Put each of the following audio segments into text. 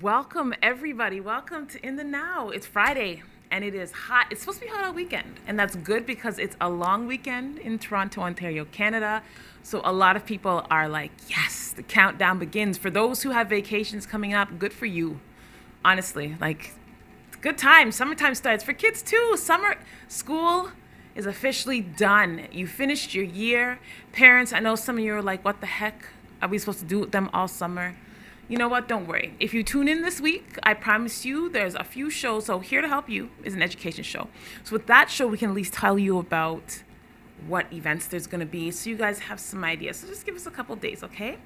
Welcome, everybody. Welcome to In the Now. It's Friday, and it is hot. It's supposed to be hot all weekend, and that's good because it's a long weekend in Toronto, Ontario, Canada. So a lot of people are like, yes, the countdown begins. For those who have vacations coming up, good for you. Honestly, like, it's a good time. Summertime starts for kids, too. Summer school is officially done. You finished your year. Parents, I know some of you are like, what the heck are we supposed to do with them all summer? You know what? Don't worry. If you tune in this week, I promise you there's a few shows. So Here to Help You is an education show. So with that show, we can at least tell you about what events there's going to be so you guys have some ideas. So just give us a couple days, okay?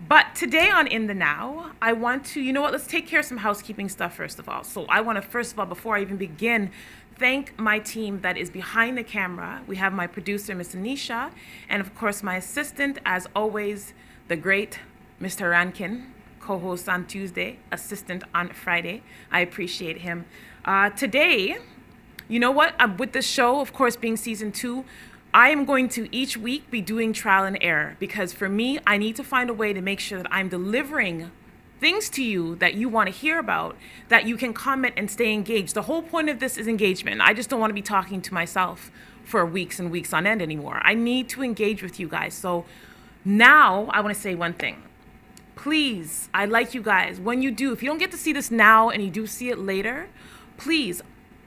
But today on In the Now, I want to, you know what? Let's take care of some housekeeping stuff first of all. So I want to, first of all, before I even begin, thank my team that is behind the camera. We have my producer, Miss Anisha, and of course my assistant, as always, the great Mr. Rankin. Co-host on Tuesday, assistant on Friday. I appreciate him. Today, you know what? With this show, of course, being season 2, I am going to each week be doing trial and error because for me, I need to find a way to make sure that I'm delivering things to you that you want to hear about, that you can comment and stay engaged. The whole point of this is engagement. I just don't want to be talking to myself for weeks and weeks on end anymore. I need to engage with you guys. So now I want to say one thing. Please, I'd like you guys, when you do, if you don't get to see this now and you do see it later, please,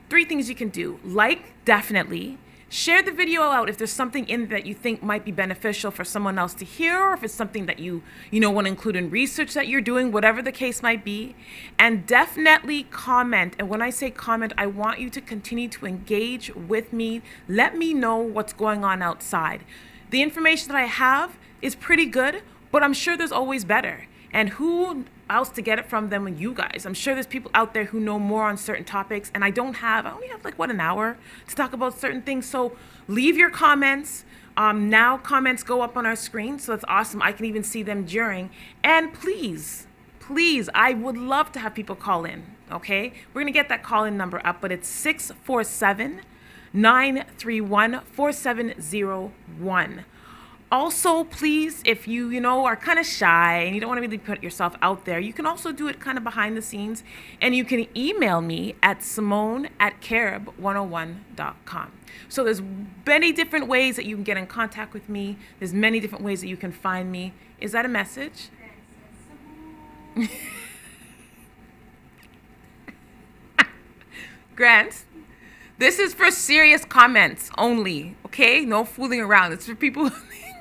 3 things you can do. Like, definitely. Share the video out if there's something in that you think might be beneficial for someone else to hear, or if it's something that you want to include in research that you're doing, whatever the case might be. And definitely comment. And when I say comment, I want you to continue to engage with me. Let me know what's going on outside. The information that I have is pretty good, but I'm sure there's always better. And who else to get it from than you guys? I'm sure there's people out there who know more on certain topics, and I only have like, an hour to talk about certain things. So leave your comments. Now comments go up on our screen, so that's awesome. I can even see them during. And please, I would love to have people call in, okay? We're gonna get that call-in number up, but it's 647-931-4701. Also, please, if you are kind of shy and you don't want to really put yourself out there, you can also do it kind of behind the scenes, and you can email me at simone@carib101.com. So there's many different ways that you can get in contact with me. There's many different ways that you can find me. Is that a message? Grant, this is for serious comments only, okay? No fooling around. It's for people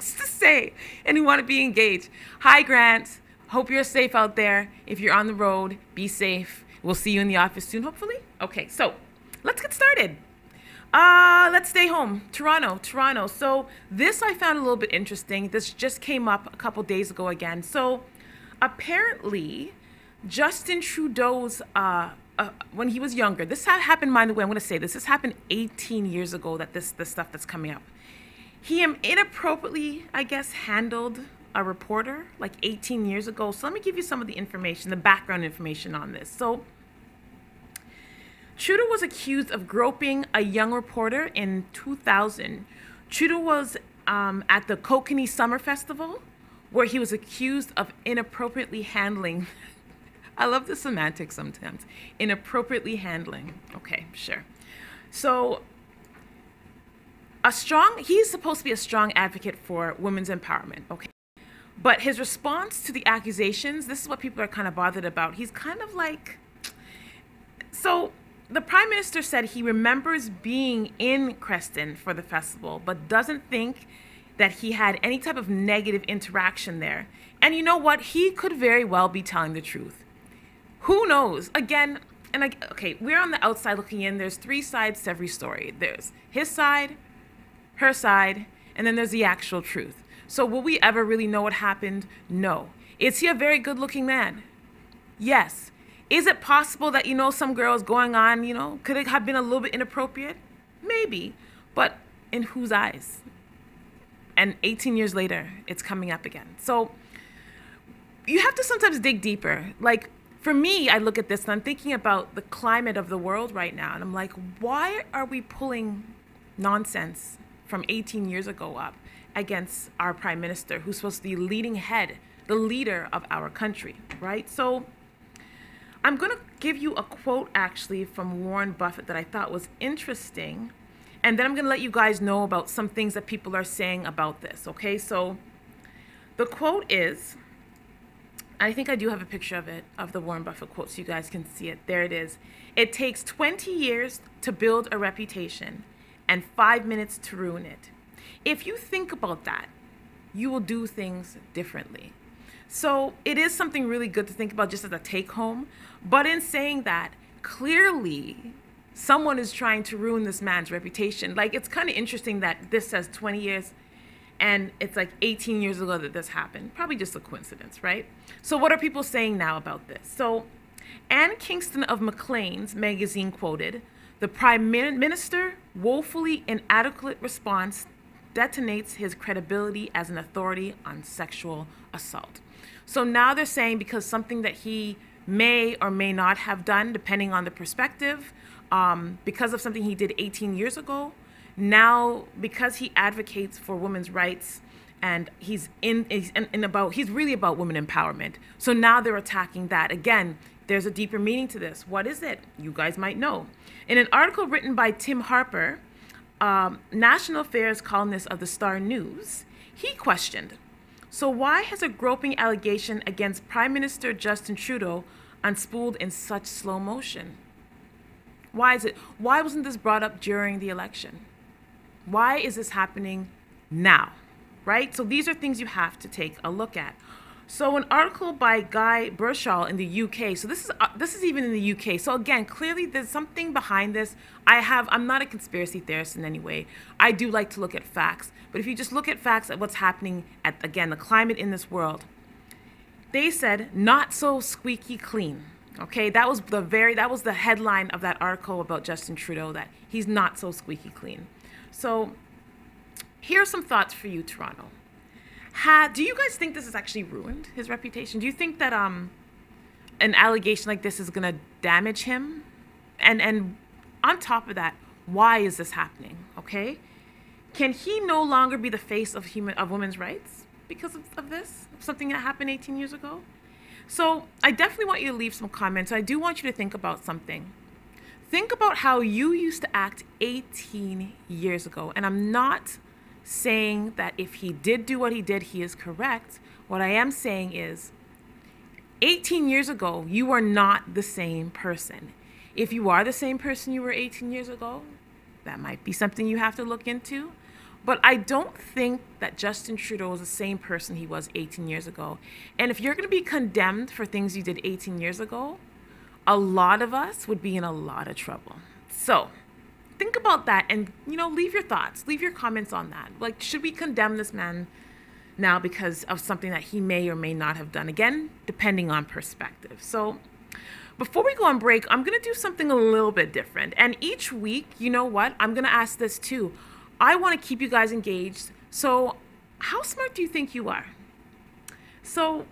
to say and who want to be engaged. Hi, Grant. Hope you're safe out there. If you're on the road, be safe. We'll see you in the office soon, hopefully. Okay, so let's get started. Let's stay home. Toronto. So this I found a little bit interesting. This just came up a couple days ago again. So apparently, Justin Trudeau's when he was younger, this happened, by the way, I'm going to say this happened 18 years ago, that this stuff that's coming up. He inappropriately, I guess, handled a reporter like 18 years ago. So let me give you some of the information, the background information on this. So Trudeau was accused of groping a young reporter in 2000. Trudeau was at the Kokanee Summer Festival, where he was accused of inappropriately handling I love the semantics sometimes. Inappropriately handling. Okay, sure. So he's supposed to be a strong advocate for women's empowerment, okay? But his response to the accusations, this is what people are kind of bothered about. He's kind of like, so the Prime Minister said he remembers being in Creston for the festival, but doesn't think that he had any type of negative interaction there. And you know what? He could very well be telling the truth. Who knows? Again, okay, we're on the outside looking in. There's 3 sides to every story. There's his side, her side, and then there's the actual truth. So will we ever really know what happened? No. Is he a very good-looking man? Yes. Is it possible that, some girls going on, could it have been a little bit inappropriate? Maybe. But in whose eyes? And 18 years later, it's coming up again. So you have to sometimes dig deeper. Like, for me, I look at this and I'm thinking about the climate of the world right now. And I'm like, why are we pulling nonsense from 18 years ago up against our Prime Minister, who's supposed to be the leader of our country, right? So I'm going to give you a quote actually from Warren Buffett that I thought was interesting. And then I'm going to let you guys know about some things that people are saying about this. Okay, so the quote is, I think I do have a picture of it, of the Warren Buffett quote, so you guys can see it. There it is. It takes 20 years to build a reputation and 5 minutes to ruin it. If you think about that, you will do things differently. So it is something really good to think about just as a take home. But in saying that, clearly someone is trying to ruin this man's reputation. Like, it's kind of interesting that this says 20 years and it's like 18 years ago that this happened. Probably just a coincidence, right? So what are people saying now about this? So Ann Kingston of Maclean's magazine quoted, "The Prime Minister woefully inadequate response detonates his credibility as an authority on sexual assault." So now they're saying because something that he may or may not have done, depending on the perspective, because of something he did 18 years ago, now because he advocates for women's rights and he's really about women empowerment. So now they're attacking that. Again, there's a deeper meaning to this. What is it? You guys might know. In an article written by Tim Harper, national affairs columnist of the Star News, he questioned, so why has a groping allegation against Prime Minister Justin Trudeau unspooled in such slow motion? Why is it? Why wasn't this brought up during the election? Why is this happening now, right? So these are things you have to take a look at. So an article by Guy Burchell in the UK. So this is even in the UK. So again, clearly there's something behind this. I'm not a conspiracy theorist in any way. I do like to look at facts. But if you just look at facts at what's happening at, again, the climate in this world, they said not so squeaky clean. Okay, that was the headline of that article about Justin Trudeau, that he's not so squeaky clean. So here are some thoughts for you, Toronto. Do you guys think this has actually ruined his reputation? Do you think that an allegation like this is going to damage him? And on top of that, why is this happening? Okay, can he no longer be the face of women's rights because of this, something that happened 18 years ago? So I definitely want you to leave some comments. I do want you to think about something. Think about how you used to act 18 years ago. And I'm not saying that if he did do what he did, he is correct. What I am saying is 18 years ago, you are not the same person. If you are the same person you were 18 years ago, that might be something you have to look into. But I don't think that Justin Trudeau is the same person he was 18 years ago. And if you're going to be condemned for things you did 18 years ago, a lot of us would be in a lot of trouble. So think about that and, leave your thoughts, leave your comments on that. Like, should we condemn this man now because of something that he may or may not have done? Again, depending on perspective. So before we go on break, I'm going to do something a little bit different. And each week, you know what? I'm going to ask this too. I want to keep you guys engaged. So how smart do you think you are? So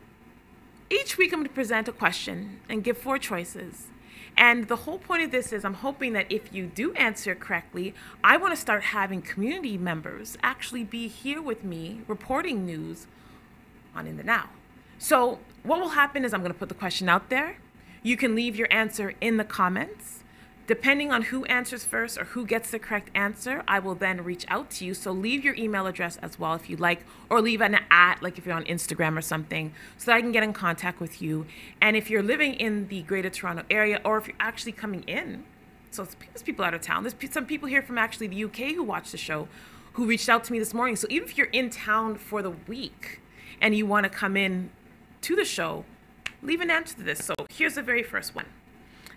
each week I'm going to present a question and give 4 choices. And the whole point of this is I'm hoping that if you do answer correctly, I want to start having community members actually be here with me reporting news on In the Now. So what will happen is I'm going to put the question out there. You can leave your answer in the comments. Depending on who answers first or who gets the correct answer, I will then reach out to you. So leave your email address as well if you'd like, or leave an @ like if you're on Instagram or something, so that I can get in contact with you. And if you're living in the Greater Toronto area, or if you're actually coming in, so there's people out of town. There's some people here from actually the UK who watch the show, who reached out to me this morning. So even if you're in town for the week and you want to come in to the show, leave an answer to this. So here's the very first one.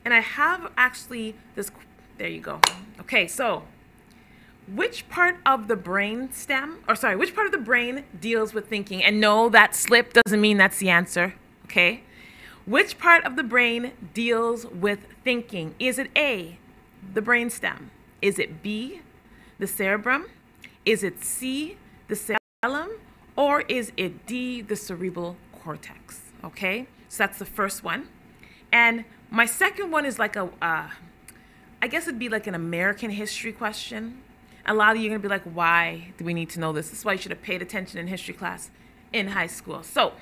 And I have actually this, there you go. Okay, so which part of the brain deals with thinking? And no, that slip doesn't mean that's the answer, okay? Which part of the brain deals with thinking? Is it A, the brainstem? Is it B, the cerebrum? Is it C, the cerebellum? Or is it D, the cerebral cortex? Okay, so that's the first one. And my second one is like I guess it'd be like an American history question. A lot of you are going to be like, why do we need to know this? This is why you should have paid attention in history class in high school. So,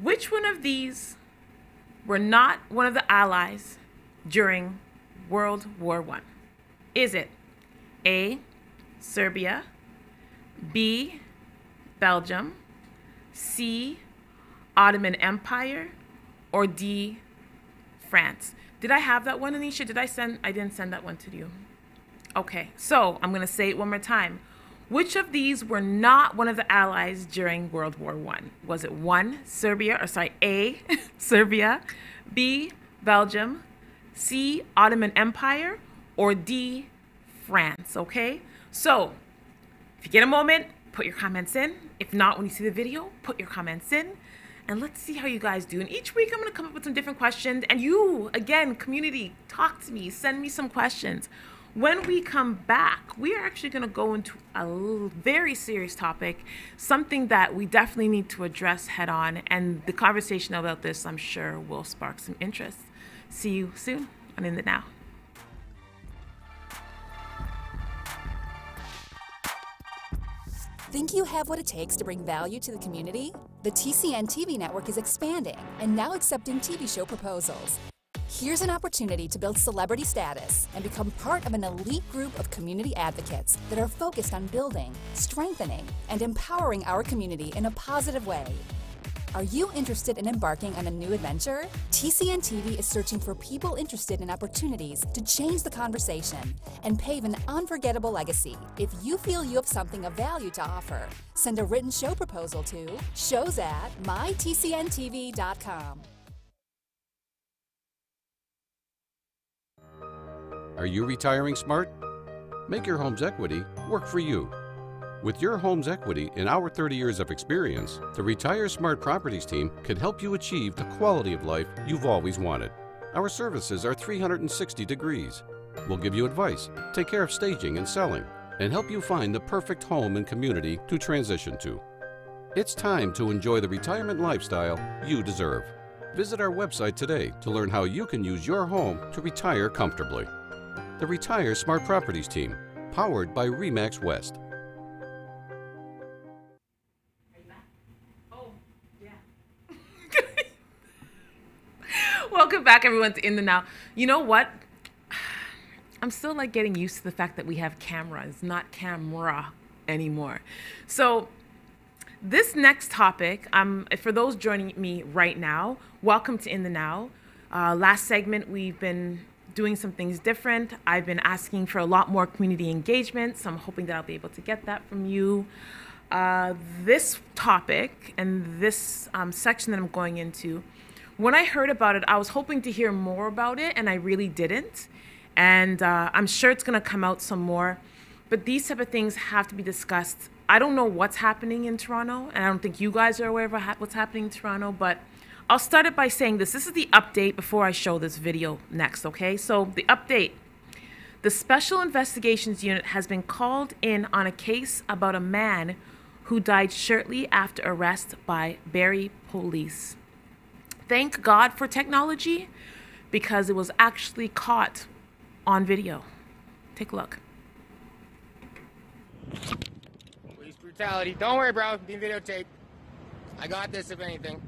which one of these were not one of the allies during World War I? Is it A, Serbia, B, Belgium, C, Ottoman Empire, or D, France? Did I have that one, Anisha? I didn't send that one to you. Okay, so I'm gonna say it one more time. Which of these were not one of the allies during World War I? Was it A, Serbia, B, Belgium, C, Ottoman Empire, or D, France, okay? So, if you get a moment, put your comments in. If not, when you see the video, put your comments in. And let's see how you guys do. And each week, I'm gonna come up with some different questions. And you, again, community, talk to me, send me some questions. When we come back, we are actually going to go into a very serious topic, something that we definitely need to address head on. And the conversation about this, I'm sure, will spark some interest. See you soon on In the Now. Think you have what it takes to bring value to the community? The TCN TV network is expanding and now accepting TV show proposals. Here's an opportunity to build celebrity status and become part of an elite group of community advocates that are focused on building, strengthening, and empowering our community in a positive way. Are you interested in embarking on a new adventure? TCN TV is searching for people interested in opportunities to change the conversation and pave an unforgettable legacy. If you feel you have something of value to offer, send a written show proposal to shows@mytcntv.com. Are you retiring smart? Make your home's equity work for you. With your home's equity and our 30 years of experience, the Retire Smart Properties team can help you achieve the quality of life you've always wanted. Our services are 360 degrees. We'll give you advice, take care of staging and selling, and help you find the perfect home and community to transition to. It's time to enjoy the retirement lifestyle you deserve. Visit our website today to learn how you can use your home to retire comfortably. The Retire Smart Properties team, powered by RE/MAX West. Oh, yeah. Welcome back, everyone, to In the Now. You know what? I'm still like getting used to the fact that we have cameras, not camera anymore. So this next topic, for those joining me right now, welcome to In the Now. Last segment, we've been doing some things different. I've been asking for a lot more community engagement, so I'm hoping that I'll be able to get that from you. This topic and this section that I'm going into, when I heard about it, I was hoping to hear more about it, and I really didn't. And I'm sure it's gonna come out some more, but these type of things have to be discussed. I don't know what's happening in Toronto, and I don't think you guys are aware of what's happening in Toronto, but I'll start it by saying this. This is the update before I show this video next, okay? So the update. The Special Investigations Unit has been called in on a case about a man who died shortly after arrest by Barrie police. Thank God for technology, because it was actually caught on video. Take a look. Police brutality. Don't worry, bro. Being videotaped. I got this, if anything.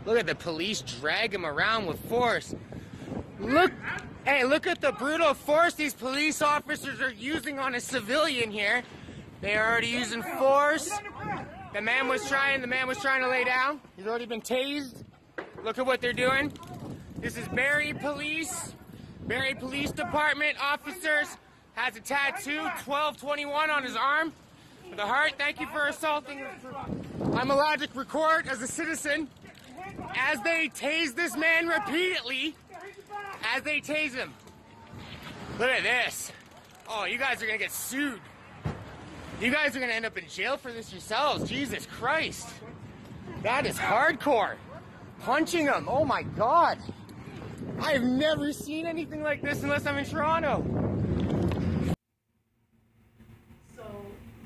Look at the police drag him around with force. Look, hey, look at the brutal force these police officers are using on a civilian here. They are already using force. The man was trying to lay down. He's already been tased. Look at what they're doing. This is Barrie Police Department officers. Has a tattoo, 1221 on his arm with a heart. Thank you for assaulting. I'm allowed to record as a citizen as they tase this man repeatedly, as they tase him. Look at this. Oh, you guys are gonna get sued. You guys are gonna end up in jail for this yourselves. Jesus Christ. That is hardcore. Punching him, oh my God. I've never seen anything like this unless I'm in Toronto. So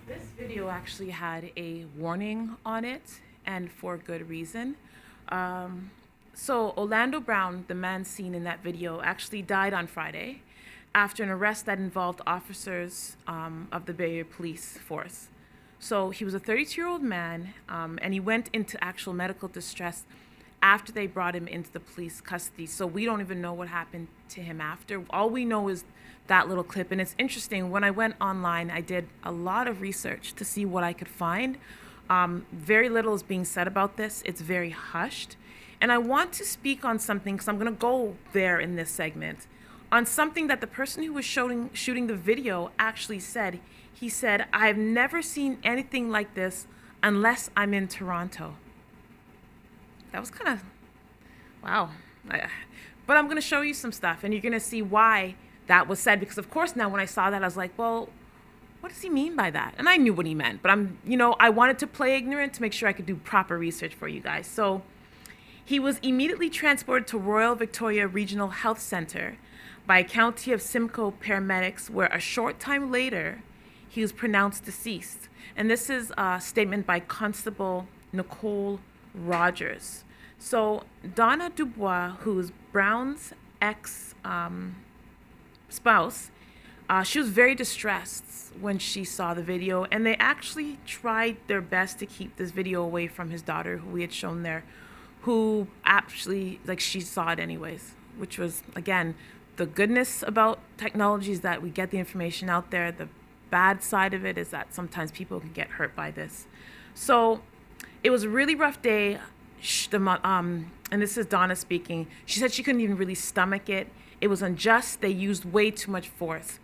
this video actually had a warning on it, and for good reason. So Orlando Brown, the man seen in that video, actually died on Friday after an arrest that involved officers of the Barrie Police Force. So he was a 32-year-old man, and he went into actual medical distress after they brought him into the police custody. So we don't even know what happened to him after. All we know is that little clip. And it's interesting, when I went online, I did a lot of research to see what I could find. Very little is being said about this. It's very hushed. And I want to speak on something, because I'm going to go there in this segment, on something that the person who was shooting the video actually said. He said, "I've never seen anything like this unless I'm in Toronto." That was kind of, wow. But I'm going to show you some stuff, and you're going to see why that was said. Because, of course, now when I saw that, I was like, well, what does he mean by that? And I knew what he meant, but I wanted to play ignorant to make sure I could do proper research for you guys. So he was immediately transported to Royal Victoria Regional Health Centre by a County of Simcoe paramedics, where a short time later, he was pronounced deceased. And this is a statement by Constable Nicole Rogers. So Donna Dubois, who's Brown's ex-spouse, she was very distressed when she saw the video, and they actually tried their best to keep this video away from his daughter, who we had shown there, who actually, she saw it anyways, which was, again, the goodness about technology is that we get the information out there. The bad side of it is that sometimes people can get hurt by this. So it was a really rough day. And this is Donna speaking. She said she couldn't even really stomach it. It was unjust. They used way too much force.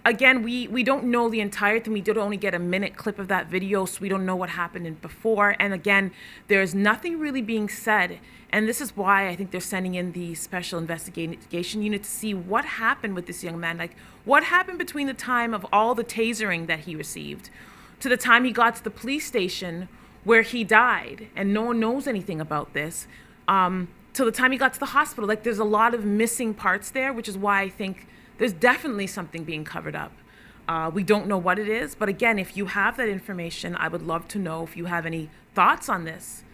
Again, we don't know the entire thing. We did only get a minute clip of that video, so we don't know what happened before. And again, there's nothing really being said. And this is why I think they're sending in the Special Investigation Unit to see what happened with this young man. Like, what happened between the time of all the tasering that he received to the time he got to the police station where he died, and no one knows anything about this, till the time he got to the hospital. Like, there's a lot of missing parts there, which is why I think there's definitely something being covered up. We don't know what it is, but again, if you have that information, I would love to know. If you have any thoughts on this,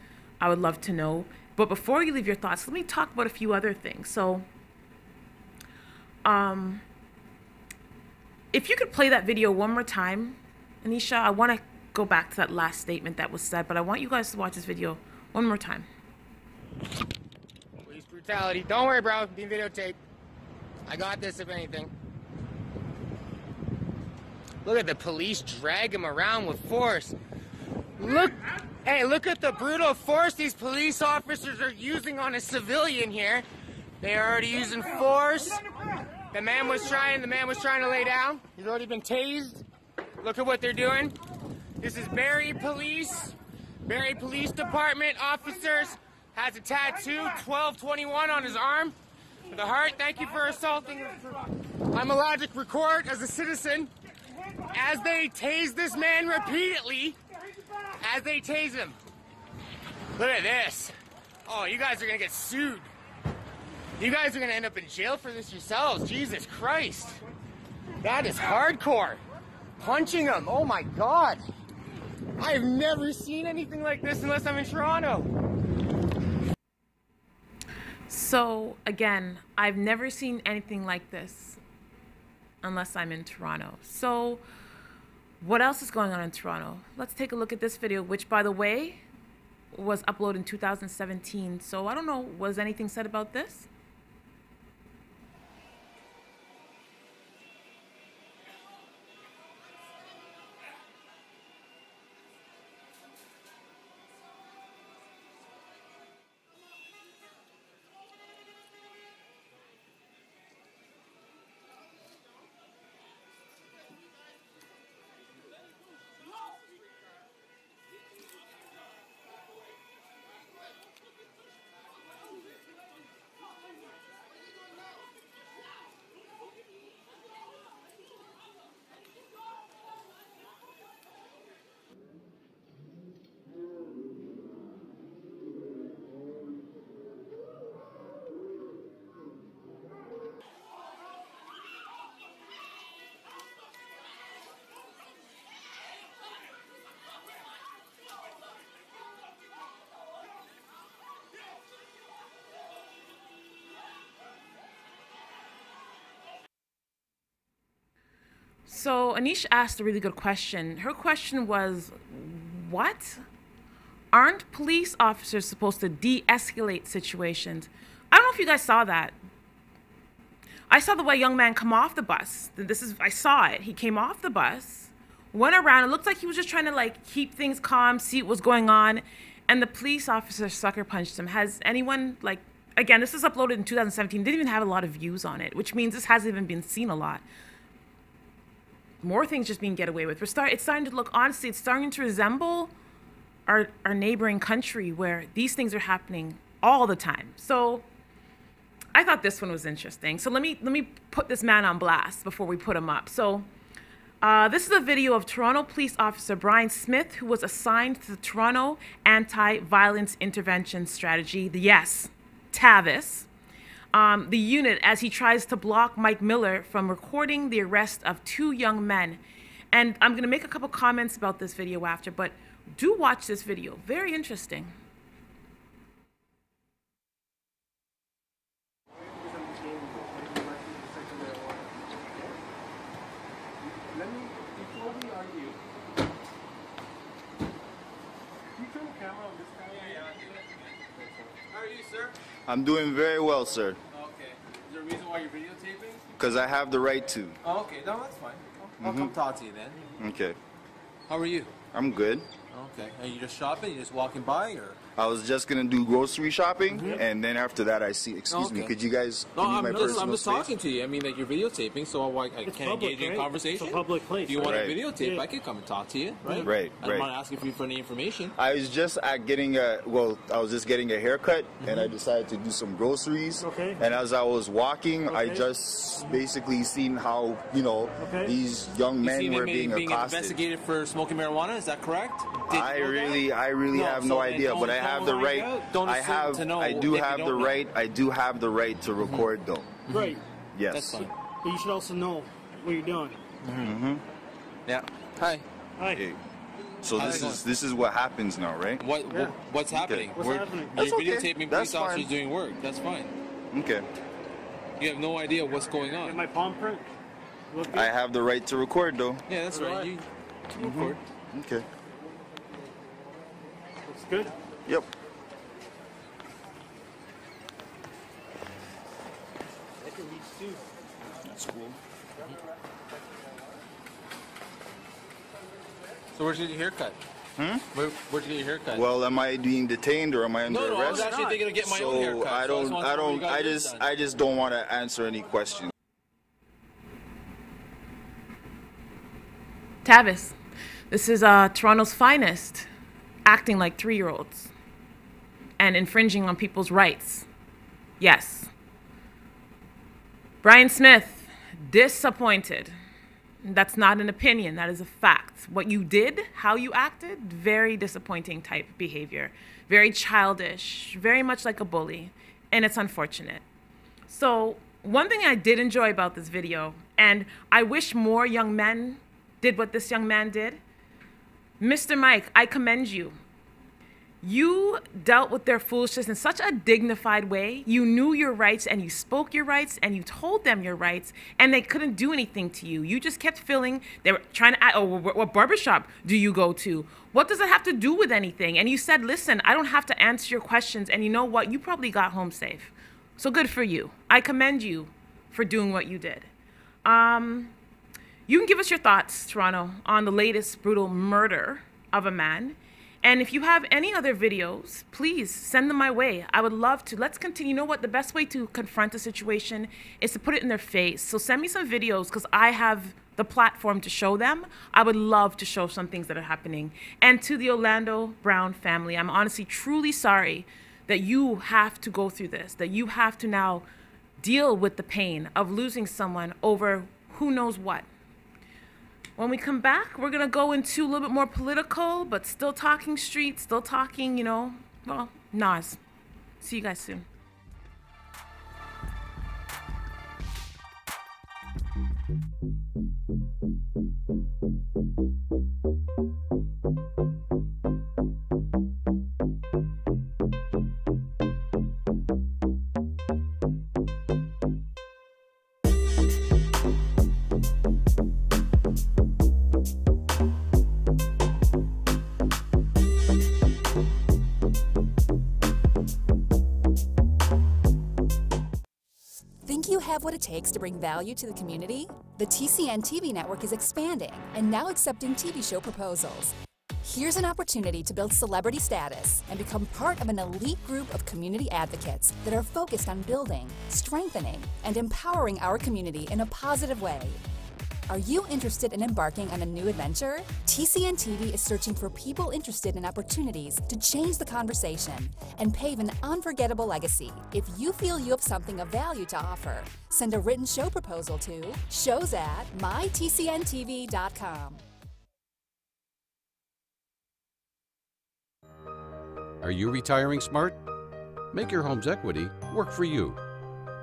I would love to know. But before you leave your thoughts, let me talk about a few other things. So, if you could play that video one more time, Anisha, I want to go back to that last statement that was said, but I want you guys to watch this video one more time. Police brutality. Don't worry, bro. Being videotaped. I got this, if anything. Look at the police drag him around with force. Look at the brutal force these police officers are using on a civilian here. They are already using force. The man was trying to lay down. He's already been tased. Look at what they're doing. This is Barrie Police Department officers. Has a tattoo, 1221 on his arm. For the heart, thank you for assaulting. I'm allowed to record as a citizen as they tase this man repeatedly, as they tase him. Look at this. Oh, you guys are gonna get sued. You guys are gonna end up in jail for this yourselves. Jesus Christ. That is hardcore. Punching him, oh my God. I've never seen anything like this unless I'm in Toronto. So again, I've never seen anything like this unless I'm in Toronto. So what else is going on in Toronto? Let's take a look at this video, which, by the way, was uploaded in 2017. So I don't know, was anything said about this? So Anish asked a really good question. Her question was, what? aren't police officers supposed to de-escalate situations? I don't know if you guys saw that. I saw the young man come off the bus. I saw it. He came off the bus, went around. It looked like he was just trying to like keep things calm, see what was going on. And the police officer sucker punched him. Has anyone like, again, this was uploaded in 2017. Didn't even have a lot of views on it, which means this hasn't even been seen a lot. More things just being get away with. It's starting to look, honestly, it's starting to resemble our neighboring country where these things are happening all the time. So I thought this one was interesting. So let me put this man on blast before we put him up. So this is a video of Toronto police officer Brian Smith, who was assigned to the Toronto Anti-Violence Intervention Strategy, the TAVIS, the unit, as he tries to block Mike Miller from recording the arrest of 2 young men. And I'm going to make a couple comments about this video after, but do watch this video. Very interesting. Before we argue, can you turn the camera on this guy? How are you, sir? I'm doing very well, sir. Okay. Is there a reason why you're videotaping? Because I have the right to. Oh, okay. No, that's fine. I'll come talk to you then. Okay. How are you? I'm good. Okay. Are you just shopping? You just walking by, or? I was just gonna do grocery shopping, and then after that, I see. Excuse me. Could you guys? No, give me my personal I'm just space? talking to you. I mean, like you're videotaping, so I can't public, engage in right? conversation. It's a public place. If you want Right. to videotape, Yeah. I could come and talk to you, right? Right, I'm right. not asking for any information. I was just getting a. Well, I was just getting a haircut, and I decided to do some groceries. Okay. And as I was walking, I Okay. just basically seen how Okay. these young You men seen were him being accosted. investigated for smoking marijuana? Is that correct? Did I you know that? really No, have so no then idea, but I don't have the find right. out. Don't I assume have. to know I do if you have don't the know. right. I do have the right to record, though. Right. Yes. That's fine. But you should also know what you're doing. Yeah. Hi. Hi. Okay. So How's it this is what happens now, right? What's happening? What's happening? You're That's okay. videotaping That's police officers fine. doing work. That's fine. Okay. You have no idea what's going Get on. my palm print. Look good. I have the right to record, though. Yeah, that's right. Alright. You record. Okay. Looks good. Yep. I can reach too. That's cool. So where'd you get your haircut? Where'd you get your haircut? Well, am I being detained or am I under no, I arrest? was actually thinking of getting my own haircut. I so don't. wanted I to know where you don't. got I yours just. done. I just don't want to answer any questions. TAVIS. This is Toronto's finest, acting like 3-year-olds and infringing on people's rights. Yes. Brian Smith, disappointed. That's not an opinion, that is a fact. What you did, how you acted, very disappointing type behavior. Very childish, very much like a bully, and it's unfortunate. So one thing I did enjoy about this video, and I wish more young men did what this young man did. Mr. Mike, I commend you. You dealt with their foolishness in such a dignified way. You knew your rights and you spoke your rights and you told them your rights and they couldn't do anything to you. You just kept feeling they were trying to ask, oh, what barbershop do you go to? What does it have to do with anything? And you said, listen, I don't have to answer your questions. And you know what? You probably got home safe. So good for you. I commend you for doing what you did. You can give us your thoughts, Toronto, on the latest brutal murder of a man. And if you have any other videos, please send them my way. I would love to. Let's continue. You know what? The best way to confront a situation is to put it in their face. So send me some videos because I have the platform to show them. I would love to show some things that are happening. And to the Orlando Brown family, I'm honestly truly sorry that you have to go through this, that you have to now deal with the pain of losing someone over who knows what. When we come back, we're going to go into a little bit more political, but still talking street, still talking, you know, well, NAS. See you guys soon. have what it takes to bring value to the community? The TCN TV network is expanding and now accepting TV show proposals. Here's an opportunity to build celebrity status and become part of an elite group of community advocates that are focused on building, strengthening, and empowering our community in a positive way. Are you interested in embarking on a new adventure? TCN TV is searching for people interested in opportunities to change the conversation and pave an unforgettable legacy. If you feel you have something of value to offer, send a written show proposal to shows@mytcntv.com. Are you retiring smart? Make your home's equity work for you.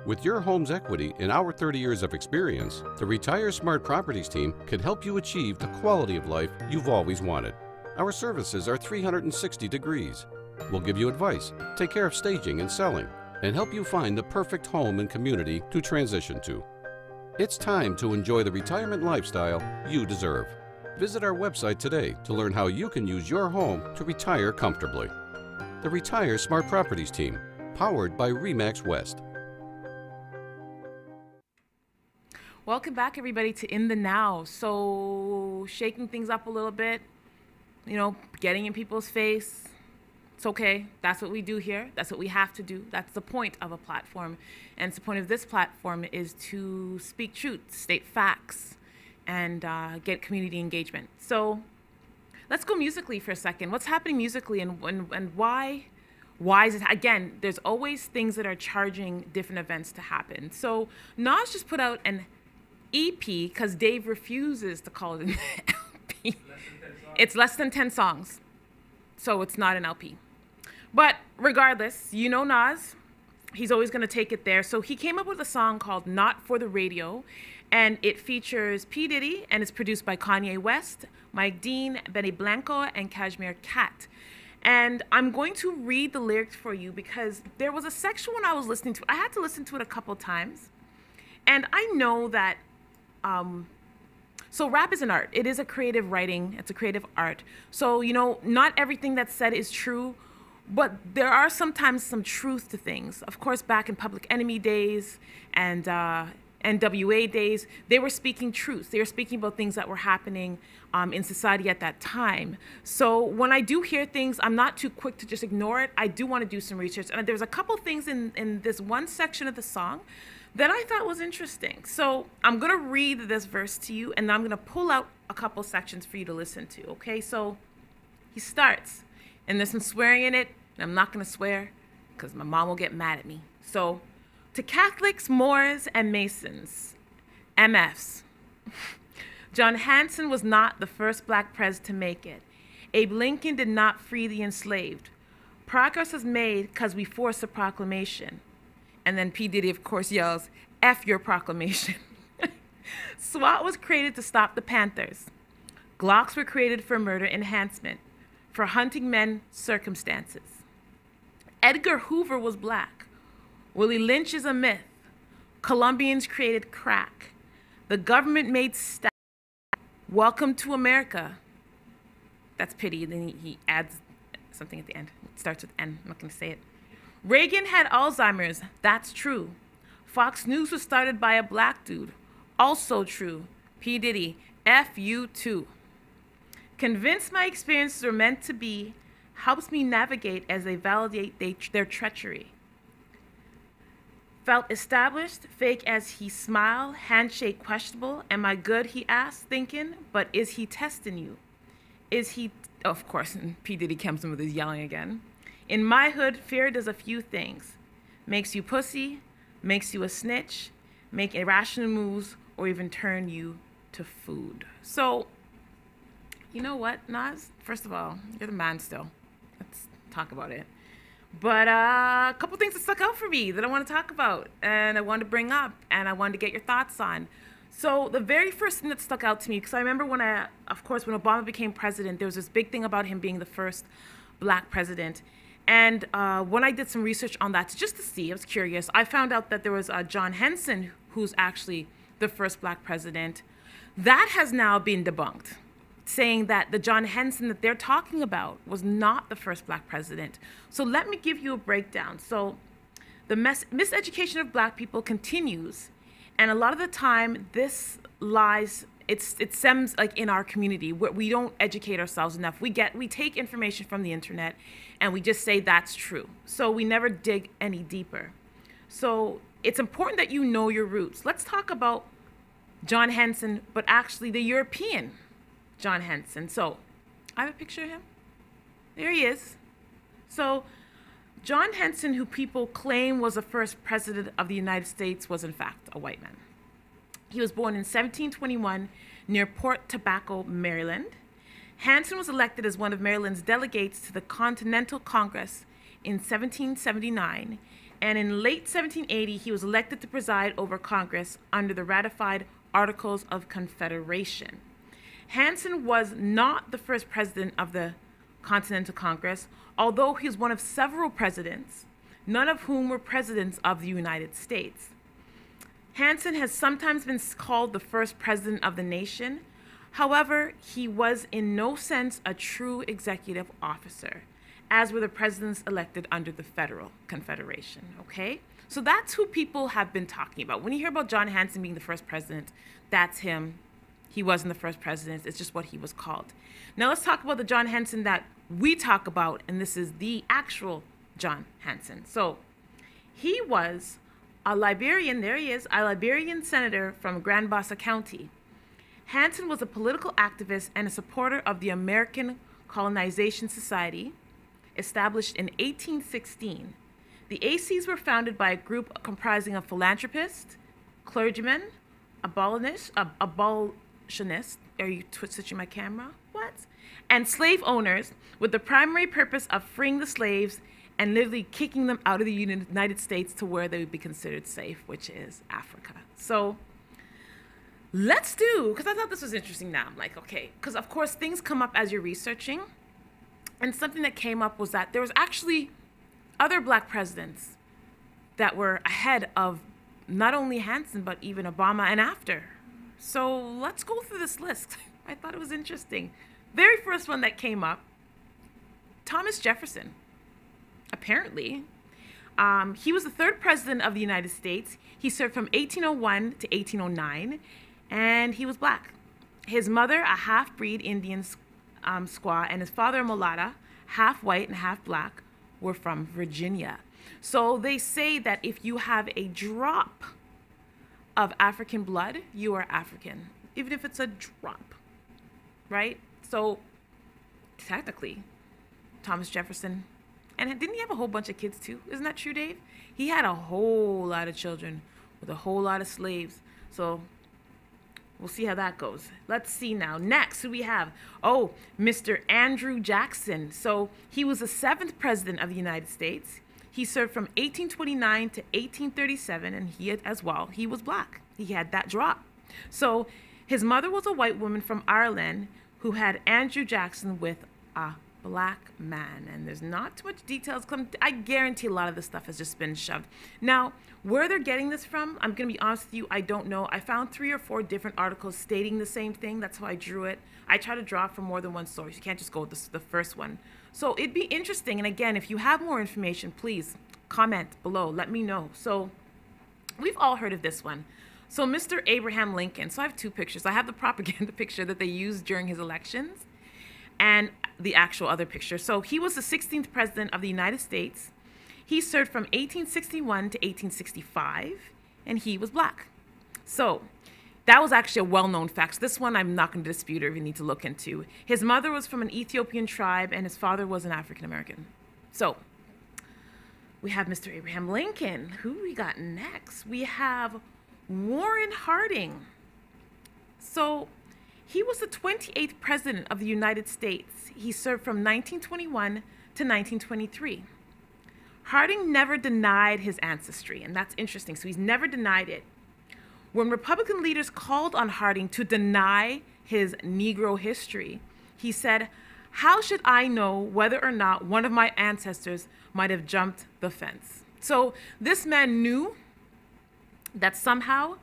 With your home's equity in our 30 years of experience, the Retire Smart Properties team can help you achieve the quality of life you've always wanted. Our services are 360 degrees. We'll give you advice, take care of staging and selling, and help you find the perfect home and community to transition to. It's time to enjoy the retirement lifestyle you deserve. Visit our website today to learn how you can use your home to retire comfortably. The Retire Smart Properties team, powered by RE/MAX West. Welcome back, everybody, to In the Now. So, shaking things up a little bit, you know, getting in people's face. It's okay. That's what we do here. That's what we have to do. That's the point of a platform. And the point of this platform is to speak truth, state facts, and get community engagement. So, let's go musically for a second. What's happening musically, and why? Why is it? Again, there's always things that are charging different events to happen. So, NAS just put out an EP because Dave refuses to call it an LP. It's less than 10 songs, so it's not an LP. But regardless, you know NAS, he's always going to take it there. So he came up with a song called Not for the Radio, and it features P. Diddy, and it's produced by Kanye West, Mike Dean, Benny Blanco, and Kashmir Cat. And I'm going to read the lyrics for you because there was a section when I was listening to it. I had to listen to it a couple times. And I know that so rap is an art. It is a creative writing. It's a creative art. So, you know, not everything that's said is true, but there are sometimes some truth to things. Of course, back in Public Enemy days and NWA days, they were speaking truth. They were speaking about things that were happening in society at that time. So when I do hear things, I'm not too quick to just ignore it. I do want to do some research. And there's a couple things in this one section of the song that I thought was interesting. So I'm going to read this verse to you, and then I'm going to pull out a couple sections for you to listen to, okay? So he starts, and there's some swearing in it, and I'm not going to swear because my mom will get mad at me. So, to Catholics, Moors, and Masons, MFs, John Hanson was not the first black president to make it. Abe Lincoln did not free the enslaved. Progress was made because we forced a proclamation. And then P. Diddy, of course, yells, F your proclamation. SWAT was created to stop the Panthers. Glocks were created for murder enhancement, for hunting men circumstances. Edgar Hoover was black. Willie Lynch is a myth. Colombians created crack. The government made staff. Welcome to America. That's pity. Then he adds something at the end. It starts with N. I'm not going to say it. Reagan had Alzheimer's. That's true. Fox News was started by a black dude. Also true. P. Diddy. F you too. Convinced my experiences are meant to be helps me navigate as they validate their treachery. Felt established, fake as he smiled, handshake questionable. Am I good, he asked, thinking, but is he testing you? Is he, of course, and P. Diddy comes in with his yelling again. In my hood, fear does a few things. Makes you pussy, makes you a snitch, make irrational moves, or even turn you to food. So, you know what, Nas? First of all, you're the man still. Let's talk about it. But a couple things that stuck out for me that I want to talk about and I want to bring up and I wanted to get your thoughts on. So the very first thing that stuck out to me, because I remember when when Obama became president, there was this big thing about him being the first black president. And when I did some research on that, just to see, I was curious, I found out that there was John Henson, who's actually the first black president. That has now been debunked, saying that the John Henson that they're talking about was not the first black president. So let me give you a breakdown. So the miseducation of black people continues, And a lot of the time, this lies, it stems like in our community where we don't educate ourselves enough. We take information from the internet and we just say that's true. So we never dig any deeper. So it's important that you know your roots. Let's talk about John Henson, but actually the European John Henson. So I have a picture of him. There he is. So John Henson, who people claim was the first president of the United States, was in fact a white man. He was born in 1721 near Port Tobacco, Maryland. Henson was elected as one of Maryland's delegates to the Continental Congress in 1779, and in late 1780 he was elected to preside over Congress under the ratified Articles of Confederation. Henson was not the first president of the Continental Congress, although he was one of several presidents, none of whom were presidents of the United States. Henson has sometimes been called the first president of the nation. However, he was in no sense a true executive officer, as were the presidents elected under the Federal Confederation, okay? So that's who people have been talking about. When you hear about John Henson being the first president, that's him. He wasn't the first president, it's just what he was called. Now let's talk about the John Henson that we talk about, and this is the actual John Henson. So he was a Liberian, there he is, a Liberian senator from Grand Bassa County. Henson was a political activist and a supporter of the American Colonization Society, established in 1816. The ACs were founded by a group comprising of philanthropists, clergymen, abolitionists, are you switching my camera? What? And slave owners, with the primary purpose of freeing the slaves and literally kicking them out of the United States to where they would be considered safe, which is Africa. So let's do, because I thought this was interesting now. I'm like, okay, because of course things come up as you're researching. And something that came up was that there was actually other black presidents that were ahead of not only Henson, but even Obama and after. So let's go through this list. I thought it was interesting. Very first one that came up, Thomas Jefferson. Apparently, he was the third president of the United States. He served from 1801 to 1809, and he was black. His mother, a half-breed Indian squaw, and his father, a mulatta, half white and half black, were from Virginia. So they say that if you have a drop of African blood, you are African, even if it's a drop, right? So technically, Thomas Jefferson, and didn't he have a whole bunch of kids too? Isn't that true, Dave? He had a whole lot of children with a whole lot of slaves. So we'll see how that goes. Let's see now. Next, who we have? Oh, Mr. Andrew Jackson. So he was the 7th president of the United States. He served from 1829 to 1837, and he was black. He had that drop. So his mother was a white woman from Ireland who had Andrew Jackson with a black man, and there's not too much details. I guarantee a lot of this stuff has just been shoved. Now, where they're getting this from, I'm going to be honest with you, I don't know. I found 3 or 4 different articles stating the same thing. That's how I drew it. I try to draw from more than one source. You can't just go with the first one. So it'd be interesting. And again, if you have more information, please comment below. Let me know. So we've all heard of this one. So Mr. Abraham Lincoln. So I have 2 pictures. I have the propaganda picture that they used during his elections and the actual other picture. So he was the 16th president of the United States. He served from 1861 to 1865, and he was black. So that was actually a well-known fact. So this one I'm not going to dispute or even need to look into. His mother was from an Ethiopian tribe, and his father was an African-American. So we have Mr. Abraham Lincoln. Who we got next? We have Warren Harding. So he was the 28th president of the United States. He served from 1921 to 1923. Harding never denied his ancestry, and that's interesting. So he's never denied it. When Republican leaders called on Harding to deny his Negro history, he said, "How should I know whether or not one of my ancestors might have jumped the fence?" So this man knew that somehow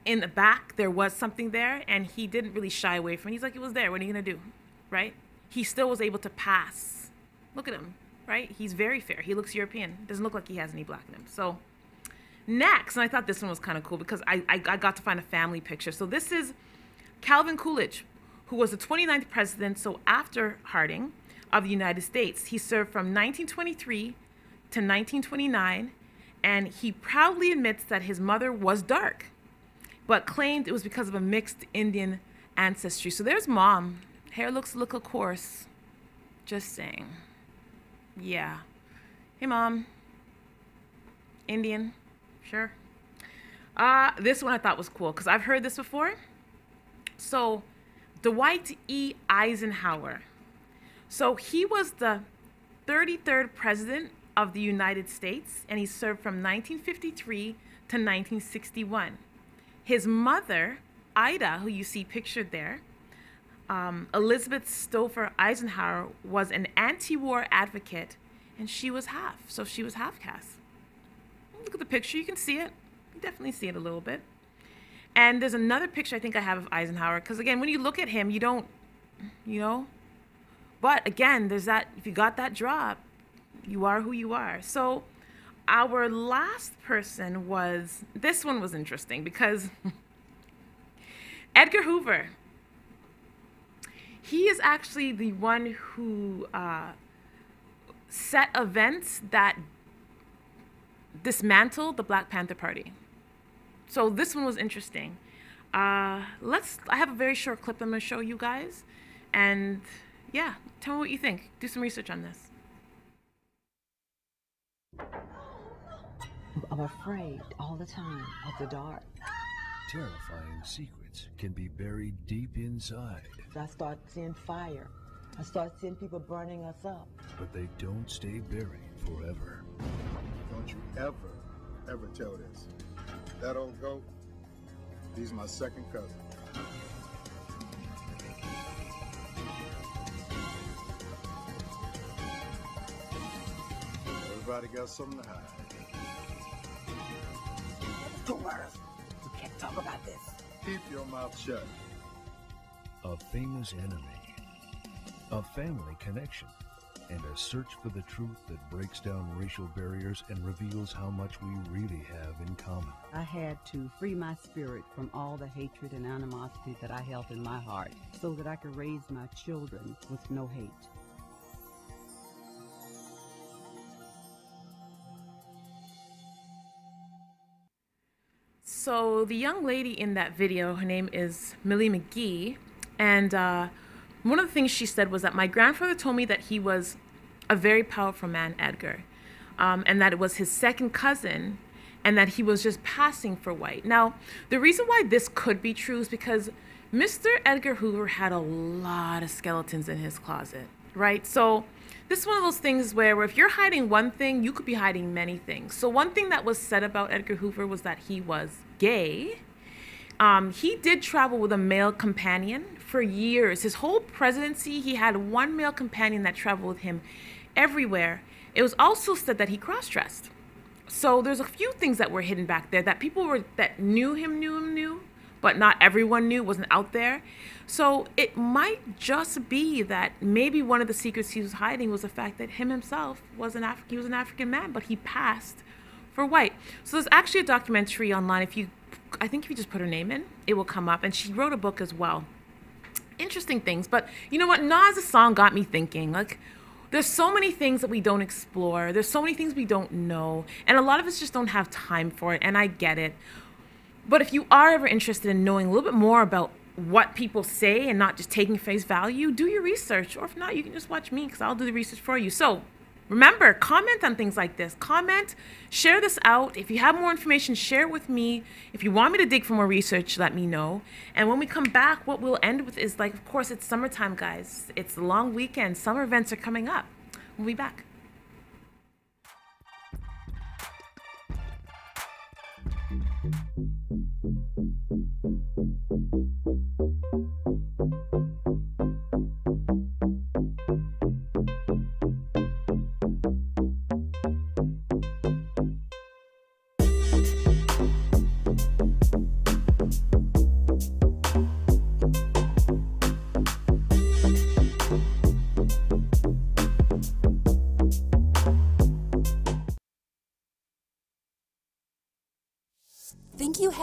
in the back there was something there, and he didn't really shy away from it. He's like, it was there. What are you going to do, right? He still was able to pass. Look at him, right? He's very fair. He looks European. Doesn't look like he has any black in him. So Next, and I thought this one was kind of cool because I got to find a family picture. So this is Calvin Coolidge, who was the 29th president, so after Harding, of the United States. He served from 1923 to 1929, and he proudly admits that his mother was dark, but claimed it was because of a mixed Indian ancestry. So there's mom. Hair looks a little coarse. Just saying. Yeah. Hey, mom. Indian. Sure. This one I thought was cool because I've heard this before. So Dwight E. Eisenhower. So he was the 33rd president of the United States, and he served from 1953 to 1961. His mother, Ida, who you see pictured there, Elizabeth Stouffer Eisenhower, was an anti-war advocate, and she was half. So she was half caste. Look at the picture. You can see it. You definitely see it a little bit. And there's another picture I think I have of Eisenhower, because again, when you look at him, you don't, you know. But again, there's that, if you got that drop, you are who you are. So our last person was, this one was interesting because Edgar Hoover. He is actually the one who set events that dismantled the Black Panther Party. So this one was interesting. I have a very short clip I'm going to show you guys. And yeah, tell me what you think. Do some research on this. I'm afraid all the time of the dark. Terrifying secrets can be buried deep inside. I start seeing fire. I start seeing people burning us up. But they don't stay buried forever. Don't you ever tell this. That old goat, he's my second cousin. Everybody got something to hide. Two words. We can't talk about this. Keep your mouth shut. A famous enemy, a family connection, and a search for the truth that breaks down racial barriers and reveals how much we really have in common. I had to free my spirit from all the hatred and animosity that I held in my heart so that I could raise my children with no hate. So the young lady in that video, her name is Millie McGee, and one of the things she said was that my grandfather told me that he was a very powerful man, Edgar, and that it was his second cousin, and that he was just passing for white. Now, the reason why this could be true is because Mr. Edgar Hoover had a lot of skeletons in his closet, right? So this is one of those things where if you're hiding one thing, you could be hiding many things. So one thing that was said about Edgar Hoover was that he was gay. He did travel with a male companion for years. His whole presidency, he had one male companion that traveled with him everywhere. It was also said that he cross-dressed. So there's a few things that were hidden back there that people that knew him, but not everyone knew, wasn't out there. So it might just be that maybe one of the secrets he was hiding was the fact that himself was he was an African man, but he passed for white. So there's actually a documentary online. I think if you just put her name in, it will come up. And she wrote a book as well. Interesting things. But you know what? Nas' song got me thinking. Like, there's so many things that we don't explore. There's so many things we don't know. And a lot of us just don't have time for it. And I get it. But if you are ever interested in knowing a little bit more about what people say and not just taking face value, do your research. Or if not, you can just watch me because I'll do the research for you. So remember, comment on things like this. Comment, share this out. If you have more information, share it with me. If you want me to dig for more research, let me know. And when we come back, what we'll end with is, like, of course, it's summertime, guys. It's a long weekend. Summer events are coming up. We'll be back.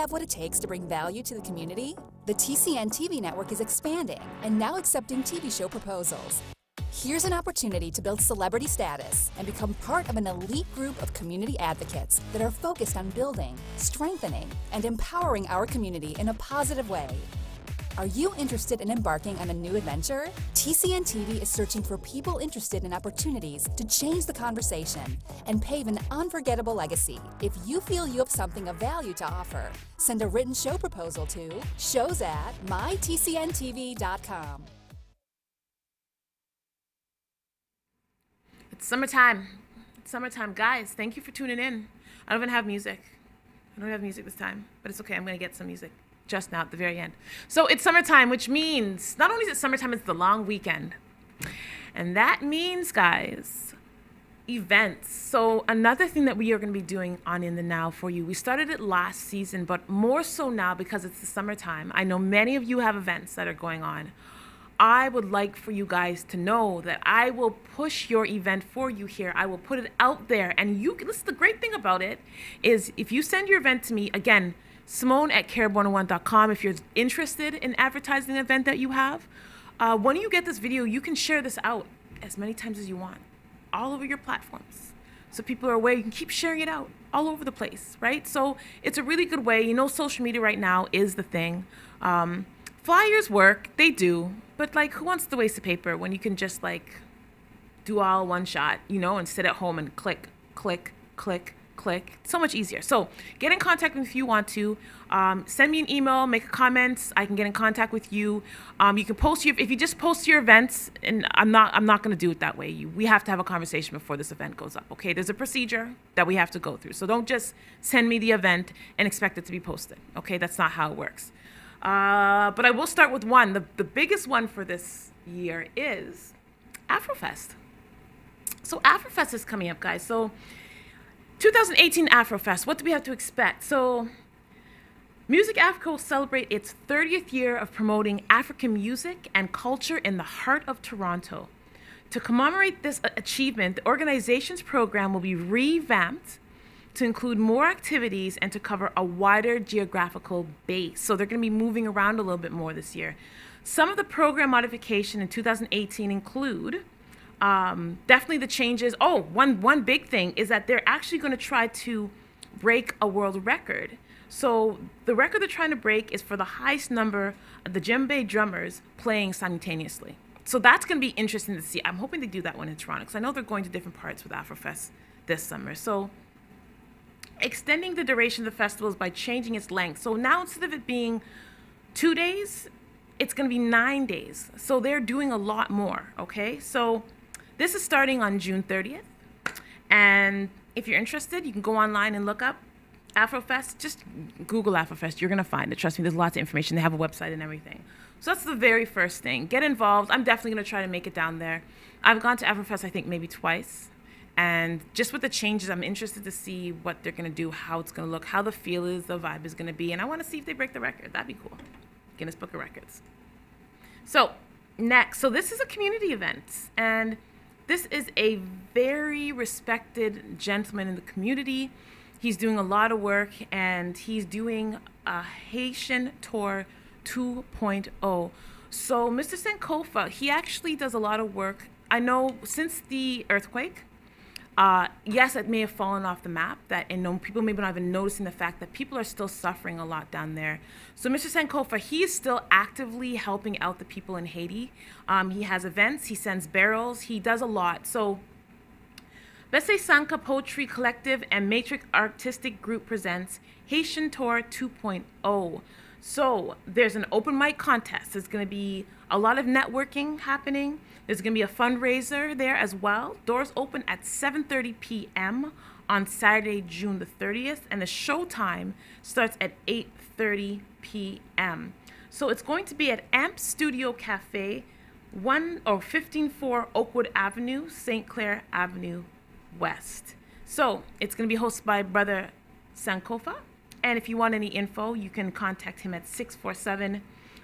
have what it takes to bring value to the community? The TCN TV network is expanding and now accepting TV show proposals. Here's an opportunity to build celebrity status and become part of an elite group of community advocates that are focused on building, strengthening, and empowering our community in a positive way. Are you interested in embarking on a new adventure? TCN TV is searching for people interested in opportunities to change the conversation and pave an unforgettable legacy. If you feel you have something of value to offer, send a written show proposal to shows@mytcntv.com. It's summertime. It's summertime. Guys, thank you for tuning in. I don't even have music. I don't have music this time, but it's okay. I'm going to get some music just now at the very end. So it's summertime, which means not only is it summertime, it's the long weekend. And that means, guys, events. So another thing that we are going to be doing on In the Now for you, we started it last season, but more so now because it's the summertime. I know many of you have events that are going on. I would like for you guys to know that I will push your event for you here. I will put it out there, and you can, listen, the great thing about it is if you send your event to me, again, Simone@carib101.com. If you're interested in advertising an event that you have, when you get this video, you can share this out as many times as you want, all over your platforms. So people are aware, you can keep sharing it out all over the place, right? So it's a really good way. You know, social media right now is the thing. Flyers work, they do, but like who wants to waste the paper when you can just like do all one shot, you know, and sit at home and click, click, click, click. It's so much easier. So get in contact with me if you want to. Send me an email, make a comment. I can get in contact with you. You can post if you just post your events, and I'm not going to do it that way. We have to have a conversation before this event goes up. Okay, there's a procedure that we have to go through. So don't just send me the event and expect it to be posted. Okay, that's not how it works. But I will start with one. The biggest one for this year is Afrofest. So Afrofest is coming up, guys. So 2018 Afrofest, what do we have to expect? So Music Africa will celebrate its 30th year of promoting African music and culture in the heart of Toronto. To commemorate this achievement, the organization's program will be revamped to include more activities and to cover a wider geographical base. So they're going to be moving around a little bit more this year. Some of the program modification in 2018 include definitely the changes. Oh, one big thing is that they're actually going to try to break a world record. So the record they're trying to break is for the highest number of the djembe drummers playing simultaneously. So that's going to be interesting to see. I'm hoping they do that one in Toronto because I know they're going to different parts with Afrofest this summer. So extending the duration of the festival is by changing its length. So now instead of it being 2 days, it's going to be 9 days. So they're doing a lot more, okay? So this is starting on June 30th. And if you're interested, you can go online and look up Afrofest. Just Google Afrofest. You're going to find it. Trust me, there's lots of information. They have a website and everything. So that's the very first thing. Get involved. I'm definitely going to try to make it down there. I've gone to Afrofest, I think, maybe twice. And just with the changes, I'm interested to see what they're going to do, how it's going to look, how the feel is, the vibe is going to be. And I want to see if they break the record. That'd be cool. Guinness Book of Records. So next, so this is a community event. And this is a very respected gentleman in the community. He's doing a lot of work, and he's doing a Haitian Tour 2.0. So Mr. Sankofa, he actually does a lot of work. I know since the earthquake, yes, it may have fallen off the map, people maybe not even noticing the fact that people are still suffering a lot down there. So Mr. Sankofa, he is still actively helping out the people in Haiti. He has events, he sends barrels, he does a lot. So Bese Sanka Poetry Collective and Matrix Artistic Group presents Haitian Tour 2.0. So there's an open mic contest. There's going to be a lot of networking happening. There's going to be a fundraiser there as well. Doors open at 7:30 p.m. on Saturday, June the 30th, and the show time starts at 8:30 p.m. So it's going to be at Amp Studio Cafe, 15154 Oakwood Avenue, St. Clair Avenue West. So it's going to be hosted by Brother Sankofa. And if you want any info, you can contact him at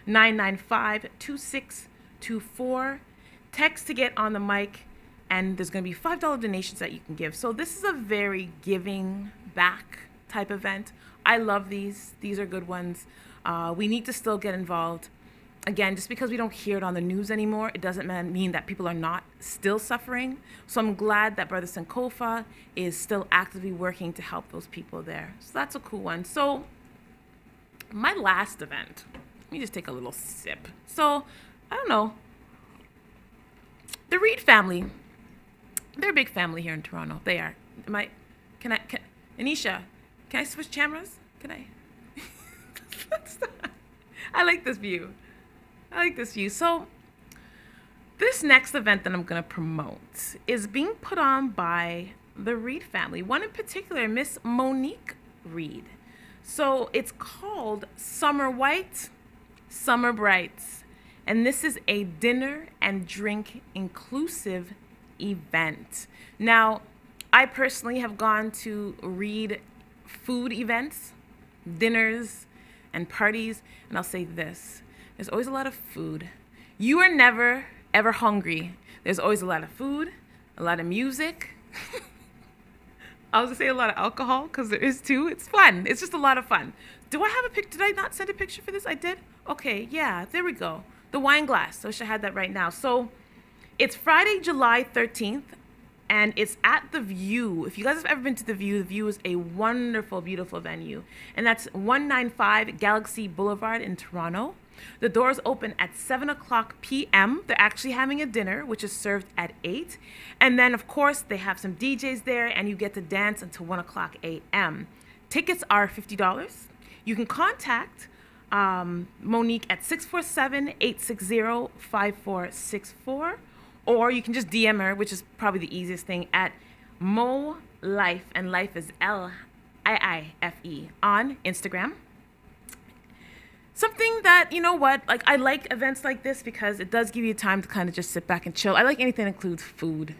647-995-2624. Text to get on the mic, and there's going to be $5 donations that you can give. So this is a very giving back type event. I love these. These are good ones. We need to still get involved. Again, just because we don't hear it on the news anymore, it doesn't mean that people are not still suffering. So I'm glad that Brother Sankofa is still actively working to help those people there. So that's a cool one. So my last event, let me just take a little sip. So, I don't know. The Reed family, they're a big family here in Toronto. They are. Anisha, can I switch cameras? Can I? I like this view. I like this view. So this next event that I'm going to promote is being put on by the Reed family. One in particular, Miss Monique Reed. So it's called Summer White, Summer Brights. And this is a dinner and drink inclusive event. Now, I personally have gone to Reed food events, dinners, and parties. And I'll say this. There's always a lot of food. You are never, ever hungry. There's always a lot of food, a lot of music. I was gonna say a lot of alcohol, because there is too. It's fun. It's just a lot of fun. Do I have a picture? Did I not send a picture for this? I did? Okay, yeah, there we go. The wine glass. So I should have that right now. So it's Friday, July 13th, and it's at The View. If you guys have ever been to The View is a wonderful, beautiful venue. And that's 195 Galaxy Boulevard in Toronto. The doors open at 7 o'clock p.m. They're actually having a dinner, which is served at 8. And then, of course, they have some DJs there, and you get to dance until 1 o'clock a.m. Tickets are $50. You can contact Monique at 647-860-5464, or you can just DM her, which is probably the easiest thing, at Mo Life, and Life is L-I-I-F-E, on Instagram. Something that, you know what, like I like events like this because it does give you time to kind of just sit back and chill. I like anything that includes food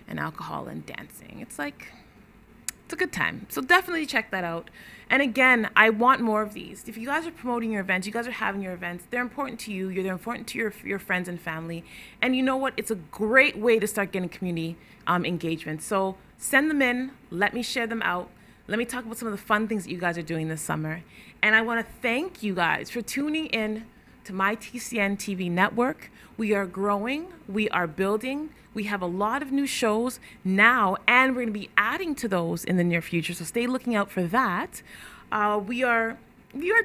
and alcohol and dancing. It's like, it's a good time. So definitely check that out. And again, I want more of these. If you guys are promoting your events, you guys are having your events, they're important to you, they're important to your friends and family. And you know what, it's a great way to start getting community engagement. So send them in, let me share them out. Let me talk about some of the fun things that you guys are doing this summer. And I want to thank you guys for tuning in to my TCN TV network. We are growing. We are building. We have a lot of new shows now, and we're going to be adding to those in the near future. So stay looking out for that. We are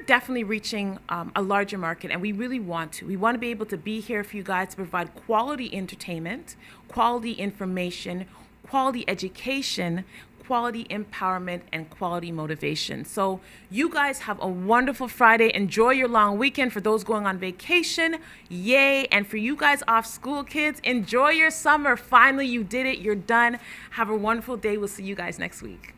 definitely reaching a larger market, and we really want to. We want to be able to be here for you guys to provide quality entertainment, quality information, quality education, quality empowerment, and quality motivation. So you guys have a wonderful Friday. Enjoy your long weekend. For those going on vacation, yay. And for you guys off school kids, enjoy your summer. Finally, you did it. You're done. Have a wonderful day. We'll see you guys next week.